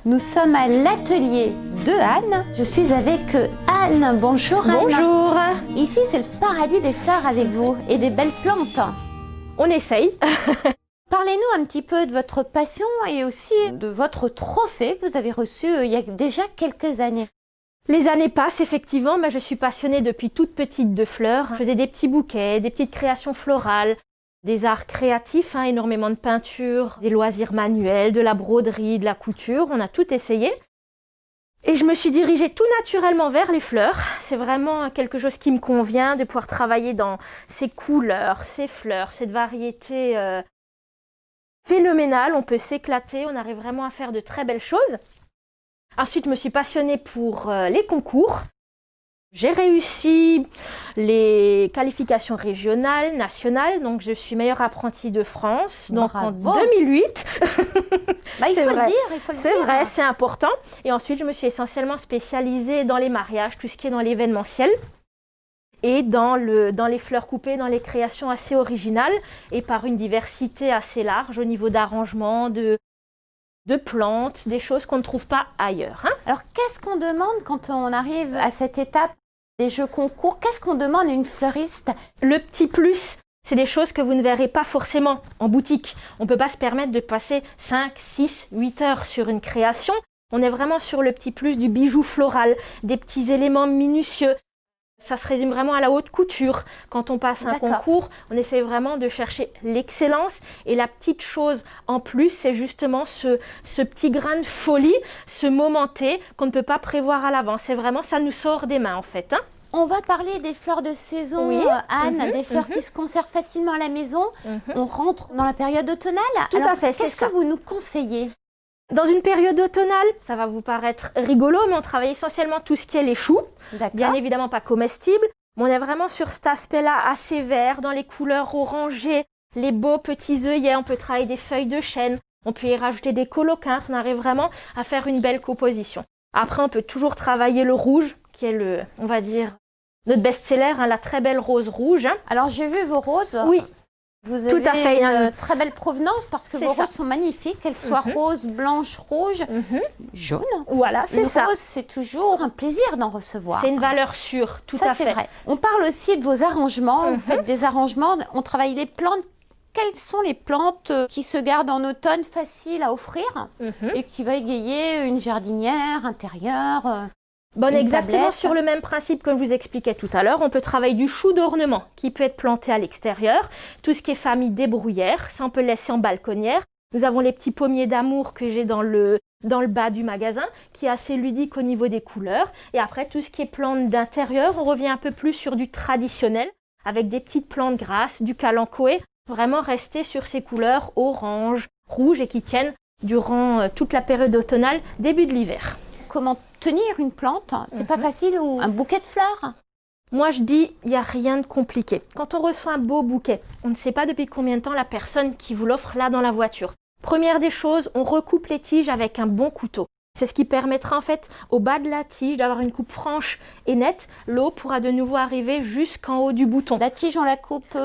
Nous sommes à l'atelier de Anne. Je suis avec Anne. Bonjour Anne. Bonjour. Ici, c'est le paradis des fleurs avec vous et des belles plantes. On essaye. Parlez-nous un petit peu de votre passion et aussi de votre trophée que vous avez reçu il y a déjà quelques années. Les années passent effectivement, mais je suis passionnée depuis toute petite de fleurs. Je faisais des petits bouquets, des petites créations florales, des arts créatifs, énormément de peinture, des loisirs manuels, de la broderie, de la couture. On a tout essayé. Et je me suis dirigée tout naturellement vers les fleurs. C'est vraiment quelque chose qui me convient, de pouvoir travailler dans ces couleurs, ces fleurs, cette variété phénoménale. On peut s'éclater, on arrive vraiment à faire de très belles choses. Ensuite, je me suis passionnée pour les concours. J'ai réussi les qualifications régionales, nationales, donc je suis meilleure apprentie de France, donc Bravo. en 2008. Il faut le dire, il faut le dire. C'est vrai, c'est important. Et ensuite, je me suis essentiellement spécialisée dans les mariages, tout ce qui est dans l'événementiel et dans les fleurs coupées, dans les créations assez originales et par une diversité assez large au niveau d'arrangement, de plantes, des choses qu'on ne trouve pas ailleurs. Alors, qu'est-ce qu'on demande quand on arrive à cette étape des jeux concours? Qu'est-ce qu'on demande à une fleuriste? Le petit plus, c'est des choses que vous ne verrez pas forcément en boutique. On ne peut pas se permettre de passer 5, 6, 8 heures sur une création. On est vraiment sur le petit plus du bijou floral, des petits éléments minutieux. Ça se résume vraiment à la haute couture. Quand on passe un concours, on essaie vraiment de chercher l'excellence. Et la petite chose en plus, c'est justement ce petit grain de folie, ce momenté qu'on ne peut pas prévoir à l'avance. C'est vraiment, ça nous sort des mains en fait. On va parler des fleurs de saison, oui. Anne, des fleurs qui se conservent facilement à la maison. On rentre dans la période automnale. Tout à fait, qu'est-ce que vous nous conseillez? Dans une période automnale, ça va vous paraître rigolo, mais on travaille essentiellement tout ce qui est les choux. Bien évidemment pas comestibles, mais on est vraiment sur cet aspect-là assez vert, dans les couleurs orangées, les beaux petits œillets. On peut travailler des feuilles de chêne, on peut y rajouter des coloquintes, on arrive vraiment à faire une belle composition. Après, on peut toujours travailler le rouge, qui est on va dire, notre best-seller, la très belle rose rouge. Alors, j'ai vu vos roses. Oui. Vous avez tout à fait, une très belle provenance parce que vos roses sont magnifiques, qu'elles soient roses, blanches, rouges, jaunes. Voilà, c'est ça. Une rose, c'est toujours un plaisir d'en recevoir. C'est une valeur sûre, tout à fait. Ça, c'est vrai. On parle aussi de vos arrangements. Vous faites des arrangements, on travaille les plantes. Quelles sont les plantes qui se gardent en automne, faciles à offrir et qui va égayer une jardinière intérieure? Exactement sur le même principe que je vous expliquais tout à l'heure. On peut travailler du chou d'ornement qui peut être planté à l'extérieur. Tout ce qui est famille des bruyères, ça on peut le laisser en balconnière. Nous avons les petits pommiers d'amour que j'ai dans le bas du magasin, qui est assez ludique au niveau des couleurs. Et après, tout ce qui est plantes d'intérieur, on revient un peu plus sur du traditionnel, avec des petites plantes grasses, du kalanchoé. Vraiment rester sur ces couleurs orange, rouge et qui tiennent durant toute la période automnale, début de l'hiver. Comment tenir une plante? C'est pas facile, ou un bouquet de fleurs? Moi, je dis, il n'y a rien de compliqué. Quand on reçoit un beau bouquet, on ne sait pas depuis combien de temps la personne qui vous l'offre là dans la voiture. Première des choses, on recoupe les tiges avec un bon couteau. C'est ce qui permettra en fait au bas de la tige d'avoir une coupe franche et nette. L'eau pourra de nouveau arriver jusqu'en haut du bouton. La tige, on la coupe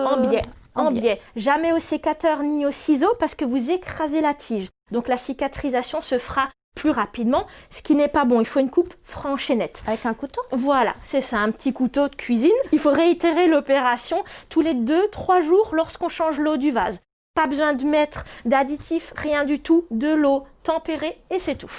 en biais. Jamais au sécateur ni au ciseau parce que vous écrasez la tige. Donc la cicatrisation se fera plus rapidement, ce qui n'est pas bon. Il faut une coupe franche et nette. Avec un couteau? Voilà, c'est ça, un petit couteau de cuisine. Il faut réitérer l'opération tous les 2-3 jours lorsqu'on change l'eau du vase. Pas besoin de mettre d'additifs, rien du tout, de l'eau tempérée et c'est tout.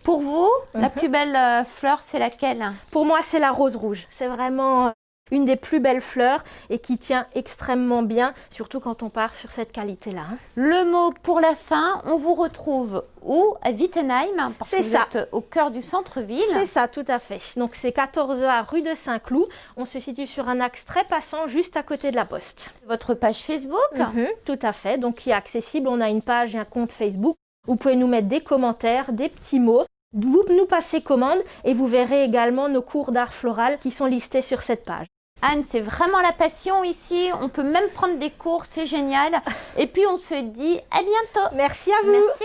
Pour vous, la plus belle fleur, c'est laquelle? Pour moi, c'est la rose rouge. C'est vraiment une des plus belles fleurs et qui tient extrêmement bien, surtout quand on part sur cette qualité-là. Le mot pour la fin, on vous retrouve où? À Wittenheim, parce que vous êtes au cœur du centre-ville. C'est ça, tout à fait. Donc c'est 14A rue de Saint-Cloud. On se situe sur un axe très passant juste à côté de la poste. Votre page Facebook? Tout à fait, donc qui est accessible. On a une page et un compte Facebook. Vous pouvez nous mettre des commentaires, des petits mots. Vous nous passez commande et vous verrez également nos cours d'art floral qui sont listés sur cette page. Anne, c'est vraiment la passion ici. On peut même prendre des cours, c'est génial. Et puis on se dit à bientôt. Merci à vous. Merci.